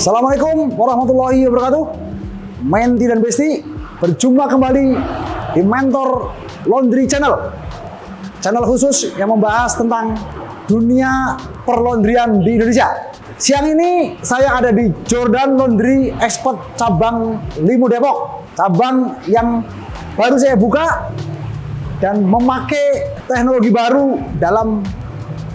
Assalamualaikum warahmatullahi wabarakatuh. Menti dan Besti berjumpa kembali di Mentor Laundry Channel. Channel khusus yang membahas tentang dunia perlaundryan di Indonesia. Siang ini saya ada di Jordan Laundry Expert cabang Limo Depok. Cabang yang baru saya buka dan memakai teknologi baru dalam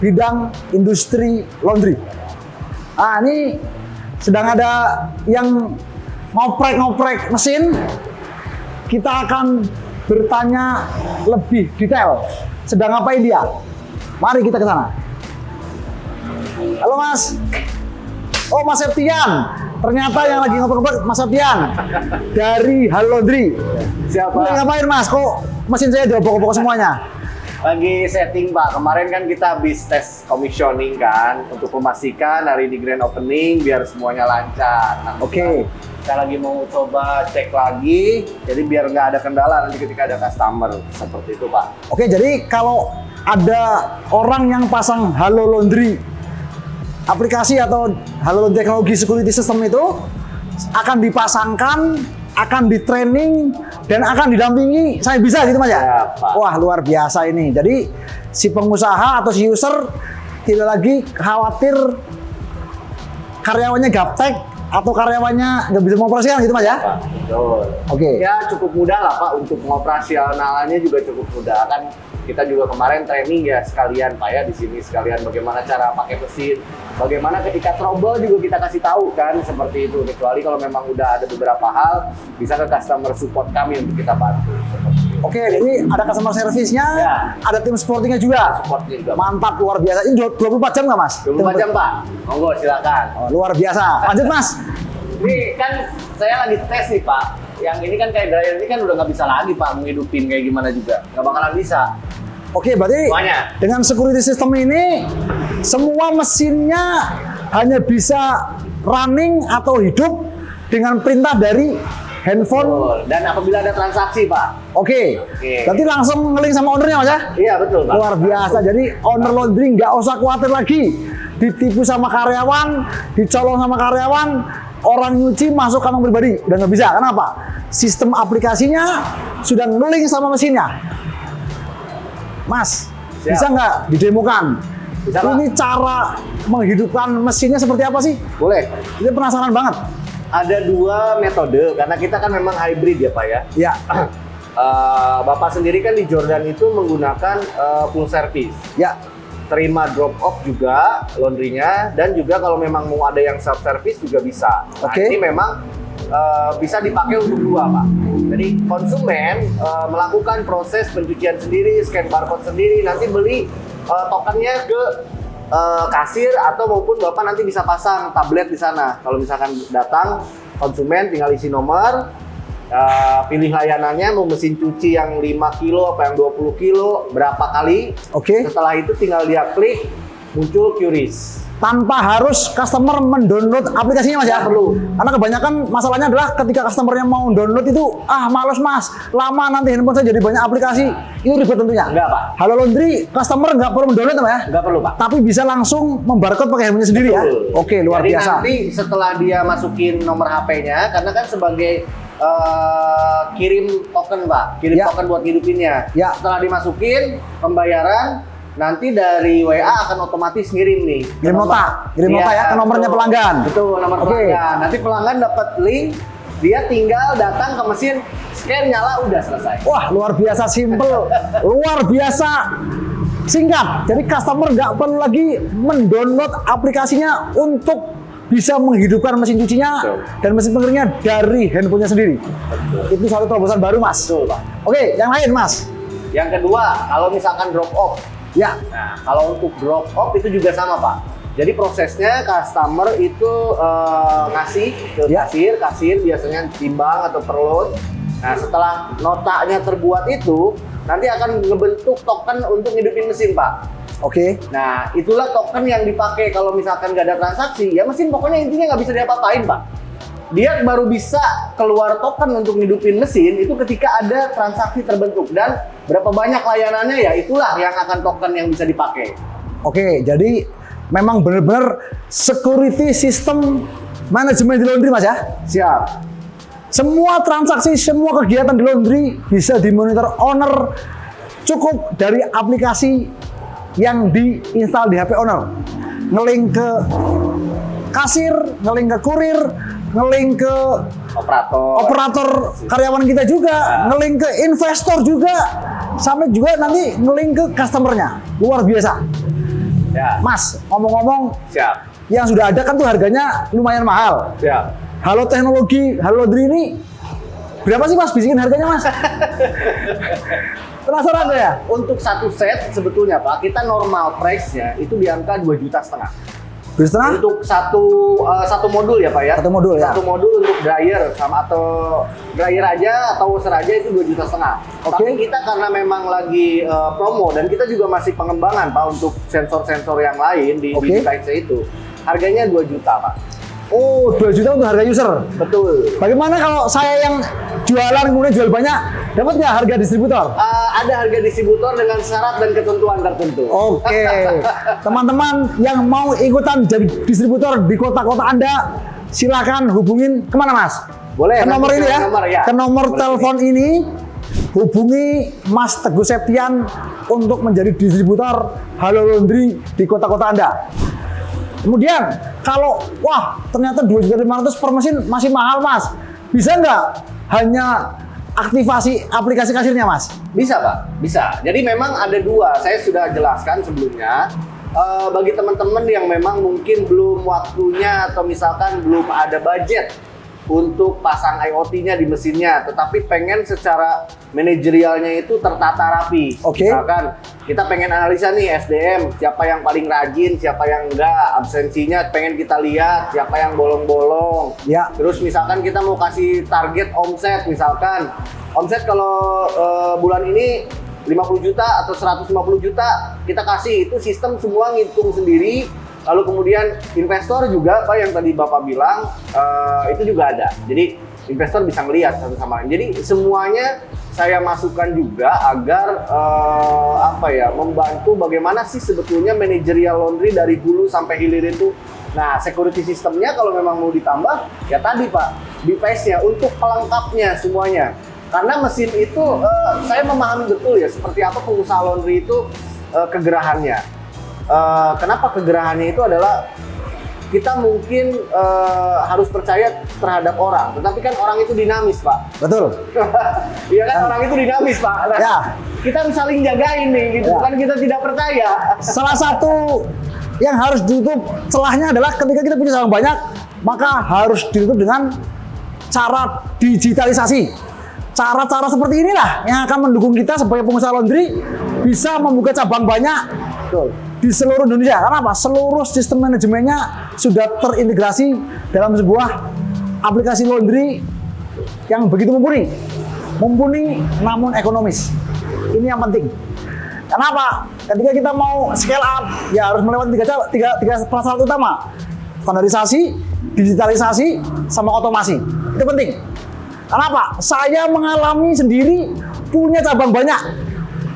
bidang industri laundry. Nah, ini sedang ada yang ngoprek-ngoprek mesin. Kita akan bertanya lebih detail. Sedang ngapain dia? Mari kita ke sana. Halo Mas. Oh, Mas Septian. Ternyata yang lagi ngoprek-ngoprek Mas Septian dari Hal Laundry. Siapa? Lagi ngapain Mas? Kok mesin saya diobok-obok semuanya? Lagi setting Pak, kemarin kan kita habis tes commissioning kan untuk memastikan hari di grand opening biar semuanya lancar. Nah, Oke. Kita lagi mau coba cek lagi, jadi biar nggak ada kendala nanti ketika ada customer, seperti itu Pak. Oke, jadi kalau ada orang yang pasang Halo Laundry aplikasi atau Halo Laundry teknologi security system itu akan dipasangkan, akan di training dan akan didampingi, saya bisa gitu Mas ya? Ya, Pak. Wah, luar biasa ini. Jadi si pengusaha atau si user tidak lagi khawatir karyawannya gaptek atau karyawannya nggak bisa mengoperasikan gitu Mas ya? Pak, betul. Oke. Ya cukup mudah lah Pak, untuk pengoperasionalannya juga cukup mudah kan. Kita juga kemarin training ya sekalian Pak ya di sini sekalian bagaimana cara pakai mesin, bagaimana ketika trouble juga kita kasih tahu kan seperti itu. Kecuali kalau memang udah ada beberapa hal bisa ke customer support kami untuk kita bantu. Seperti itu. Oke, ini ada customer service-nya, Ya. ada tim supportingnya juga. Supportnya juga. Mantap, luar biasa. Ini 24 jam nggak Mas? 24 jam Pak, monggo silakan. Oh, luar biasa. Lanjut Mas. Ini kan saya lagi tes nih Pak. Yang ini kan kayak dryer ini kan udah nggak bisa lagi Pak menghidupin kayak gimana juga, nggak bakalan bisa. Oke, berarti Semuanya. dengan security system ini semua mesinnya hanya bisa running atau hidup dengan perintah dari handphone. Betul. Dan apabila ada transaksi Pak. Oke, Oke. berarti langsung nge-link sama ownernya Mas ya? Iya betul Pak. Luar biasa. Jadi owner laundry nggak usah khawatir lagi ditipu sama karyawan, dicolong sama karyawan, orang nyuci masuk kantong pribadi. Udah nggak bisa. Kenapa? Sistem aplikasinya sudah nge-link sama mesinnya. Mas, Siap. bisa nggak didemokan? Bisa, Pak. Ini cara menghidupkan mesinnya seperti apa sih? Boleh. Ini penasaran banget. Ada dua metode karena kita kan memang hybrid ya Pak ya. Ya, Bapak sendiri kan di Jordan itu menggunakan full service. ya. Terima drop off juga laundrynya dan juga kalau memang mau ada yang self service juga bisa. Nah, Oke. ini memang bisa dipakai untuk dua Pak. Jadi konsumen melakukan proses pencucian sendiri, scan barcode sendiri, nanti beli tokennya ke kasir atau maupun Bapak nanti bisa pasang tablet di sana. Kalau misalkan datang konsumen tinggal isi nomor, pilih layanannya mau mesin cuci yang 5 kilo apa yang 20 kilo berapa kali. Oke. Setelah itu tinggal dia klik muncul QRIS. Tanpa harus customer mendownload aplikasinya Mas ya? Nggak perlu. Karena kebanyakan masalahnya adalah ketika customernya mau download itu, males Mas, lama nanti handphone saya jadi banyak aplikasi, itu ribet tentunya. Enggak Pak, Halo Laundry, customer nggak perlu mendownload Pak ya? nggak perlu Pak. Tapi bisa langsung membarcode pakai handphonenya sendiri ya? Betul. Oke, luar Jadi biasa. nanti setelah dia masukin nomor HP-nya, karena kan sebagai kirim token Pak, kirim Ya. token buat ngidupinnya. Ya. Setelah dimasukin pembayaran, nanti dari WA akan otomatis ngirim nih. Kirim nota ya, ke nomornya betul. pelanggan. Betul, nomor Oke. pelanggan. Nanti pelanggan dapat link, dia tinggal datang ke mesin, scan nyala udah selesai. Wah, luar biasa simple, luar biasa singkat. Jadi customer nggak perlu lagi mendownload aplikasinya untuk bisa menghidupkan mesin cucinya Betul. dan mesin pengeringnya dari handphonenya sendiri. Betul. Itu satu terobosan baru Mas. Betul Pak. Oke, yang lain Mas. Yang kedua, kalau misalkan drop off. Ya, Nah, kalau untuk drop off itu juga sama Pak. Jadi prosesnya customer itu ngasih ke Ya. kasir biasanya timbang atau per load. Nah, setelah notanya terbuat itu, nanti akan ngebentuk token untuk ngidupin mesin Pak. oke. Nah, itulah token yang dipakai kalau misalkan nggak ada transaksi, ya mesin pokoknya intinya nggak bisa diapa-apain Pak. Dia baru bisa keluar token untuk ngidupin mesin itu ketika ada transaksi terbentuk dan berapa banyak layanannya ya itulah yang akan token yang bisa dipakai. Oke, jadi memang benar-benar security system manajemen di laundry Mas ya. Siap. Semua transaksi, semua kegiatan di laundry bisa dimonitor owner cukup dari aplikasi yang diinstal di HP owner. Ngelink ke kasir, ngelink ke kurir, ngelink ke operator karyawan kita juga, ngelink ke investor juga, sampai juga nanti ngelink ke customernya. Luar biasa. Ya. Mas, ngomong-ngomong, Siap. yang sudah ada kan tuh harganya lumayan mahal. Siap. Halo Teknologi, Halo Laundry ini berapa sih Mas bisikin harganya Mas? Penasaran ya? Untuk satu set sebetulnya Pak, kita normal price-nya itu di angka 2,5 juta. 2,5? Untuk satu modul ya Pak ya. Satu modul ya. Satu modul untuk dryer sama atau dryer aja atau washer aja itu 2,5 juta. Oke. Tapi kita karena memang lagi promo dan kita juga masih pengembangan Pak untuk sensor-sensor yang lain di device itu. Harganya 2 juta Pak. Oh, 2 juta untuk harga user. Betul. Bagaimana kalau saya yang jualan kemudian jual banyak, dapat nggak harga distributor? Ada harga distributor dengan syarat dan ketentuan tertentu. Oke, teman-teman yang mau ikutan jadi distributor di kota-kota Anda, silakan hubungin kemana Mas? Boleh. Ke nomor ini ya, ke nomor telepon ini, hubungi Mas Teguh Septian untuk menjadi distributor Halo Laundry di kota-kota Anda. Kemudian kalau wah ternyata 2.500.000 per mesin masih mahal Mas, bisa nggak hanya aktivasi aplikasi kasirnya Mas? Bisa Pak, bisa. Jadi memang ada dua, saya sudah jelaskan sebelumnya. Bagi teman-teman yang memang mungkin belum waktunya atau misalkan belum ada budget untuk pasang IoT-nya di mesinnya, tetapi pengen secara manajerialnya itu tertata rapi. Oke. Misalkan kita pengen analisa nih SDM, siapa yang paling rajin, siapa yang enggak, absensinya pengen kita lihat, siapa yang bolong-bolong. Ya. Terus misalkan kita mau kasih target omset, misalkan omset kalau bulan ini 50 juta atau 150 juta kita kasih, itu sistem semua ngitung sendiri. Lalu kemudian investor juga Pak yang tadi Bapak bilang itu juga ada. Jadi investor bisa melihat satu sama lain. Jadi semuanya saya masukkan juga agar membantu bagaimana sih sebetulnya manajerial laundry dari hulu sampai hilir itu. Nah, security sistemnya kalau memang mau ditambah ya tadi Pak, device-nya untuk pelengkapnya semuanya. Karena mesin itu saya memahami betul ya seperti apa pengusaha laundry itu kegerahannya. Kenapa kegerahannya itu adalah kita mungkin harus percaya terhadap orang, tetapi kan orang itu dinamis Pak. Betul. Iya kan, orang itu dinamis Pak. Nah, Ya. kita harus saling jagain nih, gitu Ya. kan kita tidak percaya. Salah satu yang harus ditutup celahnya adalah ketika kita punya cabang banyak, maka harus ditutup dengan cara digitalisasi. Cara-cara seperti inilah yang akan mendukung kita sebagai pengusaha laundry bisa membuka cabang banyak. Betul. Di seluruh Indonesia. Karena apa? Seluruh sistem manajemennya sudah terintegrasi dalam sebuah aplikasi laundry yang begitu mumpuni. Mumpuni namun ekonomis. Ini yang penting. Kenapa? Ketika kita mau scale up, ya harus melewati tiga prasyarat utama. Standarisasi, digitalisasi, sama otomasi. Itu penting. Kenapa? Saya mengalami sendiri punya cabang banyak,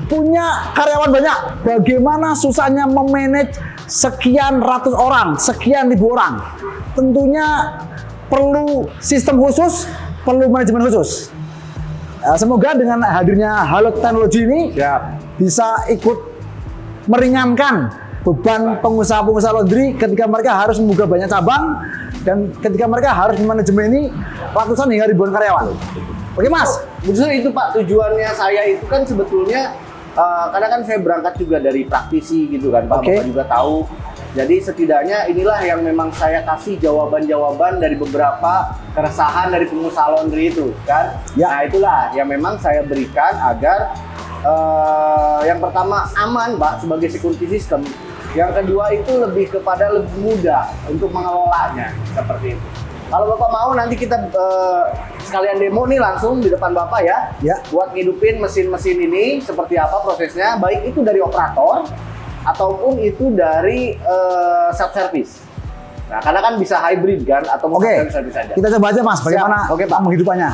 punya karyawan banyak. Bagaimana susahnya memanage sekian ratus orang, sekian ribu orang. Tentunya perlu sistem khusus, perlu manajemen khusus. Semoga dengan hadirnya Halo Teknologi ini bisa ikut meringankan beban pengusaha-pengusaha laundry ketika mereka harus membuka banyak cabang dan ketika mereka harus memanajemeni ratusan hingga ribuan karyawan. Oke Mas? Justru itu Pak, tujuannya saya itu kan sebetulnya karena kan saya berangkat juga dari praktisi gitu kan Pak, Bapak juga tahu. Jadi setidaknya inilah yang memang saya kasih jawaban-jawaban dari beberapa keresahan dari pengusaha laundry itu kan. Ya. Nah itulah yang memang saya berikan agar yang pertama aman Pak sebagai security system. Yang kedua itu lebih kepada lebih mudah untuk mengelolanya seperti itu. Kalau Bapak mau nanti kita sekalian demo nih langsung di depan Bapak ya. Buat ngidupin mesin-mesin ini seperti apa prosesnya, baik itu dari operator ataupun itu dari self service. Nah, karena kan bisa hybrid kan atau mungkin service saja. Kita coba aja Mas bagaimana Pak menghidupannya.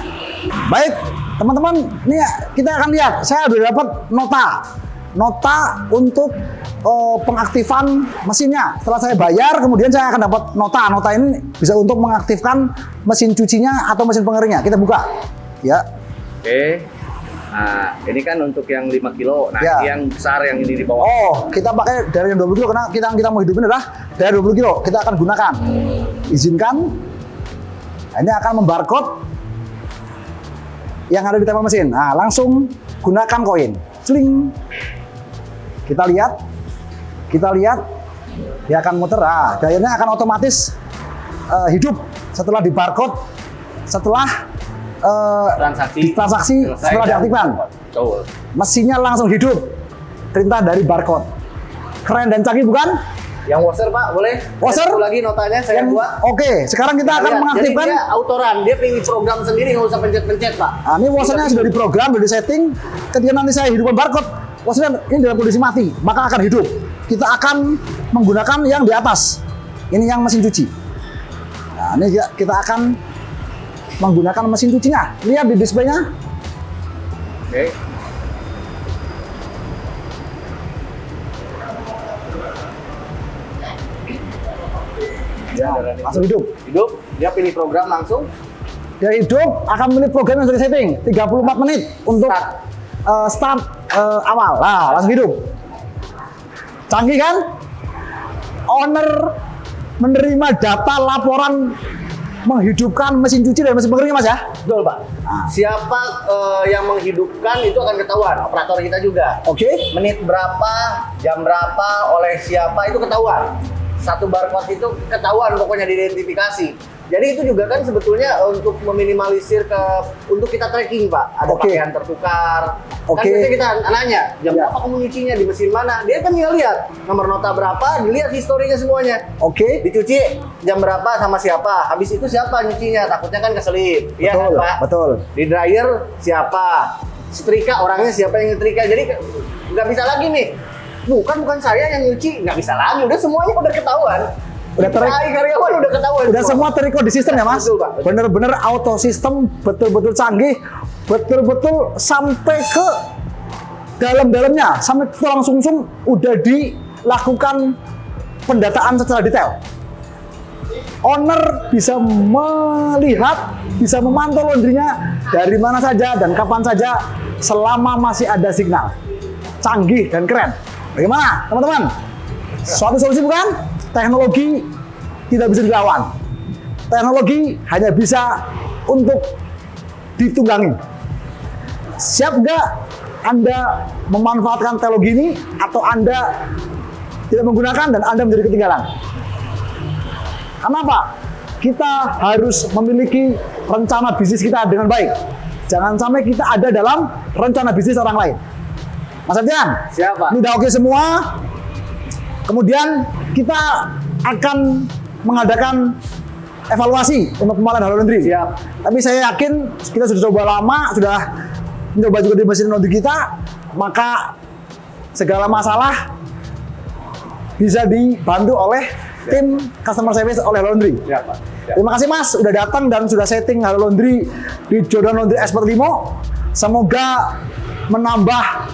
Baik, teman-teman, ini kita akan lihat. Saya sudah dapat nota nota untuk pengaktifan mesinnya. Setelah saya bayar, kemudian saya akan dapat nota. Nota ini bisa untuk mengaktifkan mesin cucinya atau mesin pengeringnya. Kita buka, ya. Oke. Nah, ini kan untuk yang 5 kilo. Nah, Ya. ini yang besar yang ini di bawah. Oh, kita pakai dari yang 20 kilo karena kita mau hidupin adalah dari 20 kilo. Kita akan gunakan. Izinkan. Nah, ini akan membarcode yang ada di tempel mesin. Nah, langsung gunakan koin. Sling. Kita lihat, dia akan muter. Nah, dayanya akan otomatis hidup setelah di barcode, setelah transaksi setelah diaktifkan. Betul. Mesinnya langsung hidup. Perintah dari barcode. Keren dan canggih bukan? Yang washer Pak, boleh? Washer? Satu lagi notanya saya buat. Oke, sekarang kita akan Lihat, mengaktifkan. Jadi dia autoran, dia pilih program sendiri, nggak usah pencet-pencet Pak. Nah, ini washernya sudah diprogram, sudah disetting. Ketika nanti saya hidupkan barcode, washernya ini dalam kondisi mati, maka akan hidup. Kita akan menggunakan yang di atas. Ini yang mesin cuci. Nah, ini kita akan menggunakan mesin cucinya. Lihat di displaynya. Oke. Ya, langsung hidup. Hidup, dia pilih program langsung. Dia hidup akan memilih program yang sudah setting 34 menit untuk start awal. Nah, langsung hidup. Canggih kan? Owner menerima data laporan menghidupkan mesin cuci dan mesin pengering, Mas ya? Betul Pak. Siapa yang menghidupkan itu akan ketahuan, operator kita juga. Oke. Menit berapa, jam berapa, oleh siapa itu ketahuan. Satu barcode itu ketahuan pokoknya diidentifikasi. Jadi itu juga kan sebetulnya untuk meminimalisir untuk kita tracking Pak. Ada pakaian tertukar. Kan biasanya kita nanya, jam berapa kamu nyucinya di mesin mana? Dia kan tinggal lihat nomor nota berapa, dilihat historinya semuanya. Oke. Dicuci jam berapa sama siapa? Habis itu siapa nyucinya? Takutnya kan keselip. Iya kan Pak? Betul. Di dryer siapa? Setrika orangnya siapa yang nyetrika? Jadi nggak bisa lagi nih. Bukan saya yang nyuci, nggak bisa lagi. Udah semuanya udah ketahuan. Udah karyawan udah ketahuan. Udah semua terikut di sistem ya Mas? Betul, Pak. Bener-bener auto sistem, betul-betul canggih, betul-betul sampai ke dalam-dalamnya, sampai tulang sumsum udah dilakukan pendataan secara detail. Owner bisa melihat, bisa memantau laundrynya dari mana saja dan kapan saja selama masih ada signal. Canggih dan keren. Bagaimana teman-teman? Suatu solusi bukan? Teknologi tidak bisa dilawan. Teknologi hanya bisa untuk ditunggangi. Siap nggak Anda memanfaatkan teknologi ini atau Anda tidak menggunakan dan Anda menjadi ketinggalan? Kenapa? Kita harus memiliki rencana bisnis kita dengan baik. Jangan sampai kita ada dalam rencana bisnis orang lain. Mas Ardian, siapa? Ini udah oke semua. Kemudian kita akan mengadakan evaluasi untuk pemalan Halo Laundry. Siap. Tapi saya yakin kita sudah coba lama, sudah mencoba juga di mesin laundry kita, maka segala masalah bisa dibantu oleh tim customer service oleh Halo Laundry. Siap, Pak. Siap. Terima kasih Mas, sudah datang dan sudah setting Halo Laundry di Jordan Laundry Expert Limo. Semoga menambah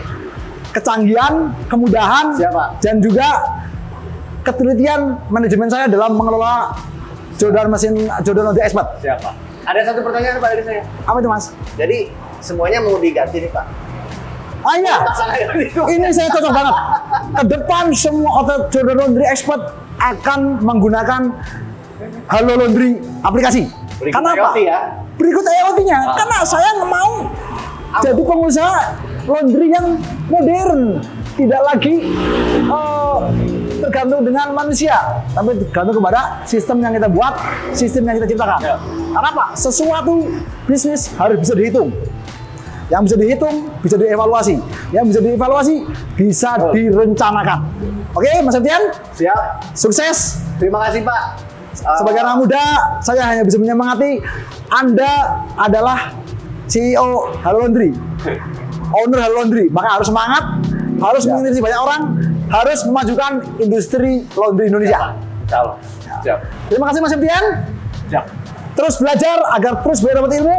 kecanggihan, kemudahan, dan juga ketelitian manajemen saya dalam mengelola Jordan Laundry Expert. Siap, Pak. Ada satu pertanyaan Pak dari saya. Apa itu Mas? Jadi semuanya mau diganti nih Pak. Ah iya, ini saya cocok banget. Ke depan semua outlet Jordan Laundry Expert akan menggunakan Halo Laundry aplikasi. Kenapa? Berikut IoT-nya. Karena saya mau jadi pengusaha laundry yang modern, tidak lagi tergantung dengan manusia, tapi tergantung kepada sistem yang kita buat, sistem yang kita ciptakan. Kenapa? Sesuatu bisnis harus bisa dihitung. Yang bisa dihitung, bisa dievaluasi. Yang bisa dievaluasi, bisa direncanakan. Oke, Mas Septian? Siap. Sukses. Terima kasih, Pak. Sebagai anak muda, saya hanya bisa menyemangati Anda adalah CEO Halo Laundry, owner Halo Laundry, maka harus semangat, harus menginspirasi banyak orang, harus memajukan industri laundry Indonesia. Siap. Terima kasih Mas Septian. Siap. Terus belajar agar terus bisa dapat ilmu,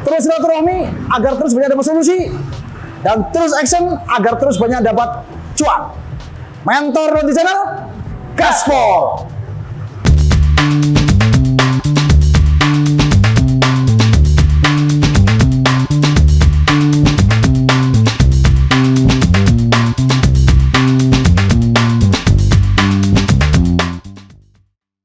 terus silaturahmi agar terus bisa dapat solusi. dan terus action agar terus banyak dapat cuan. Mentor Laundry Channel, gaspol!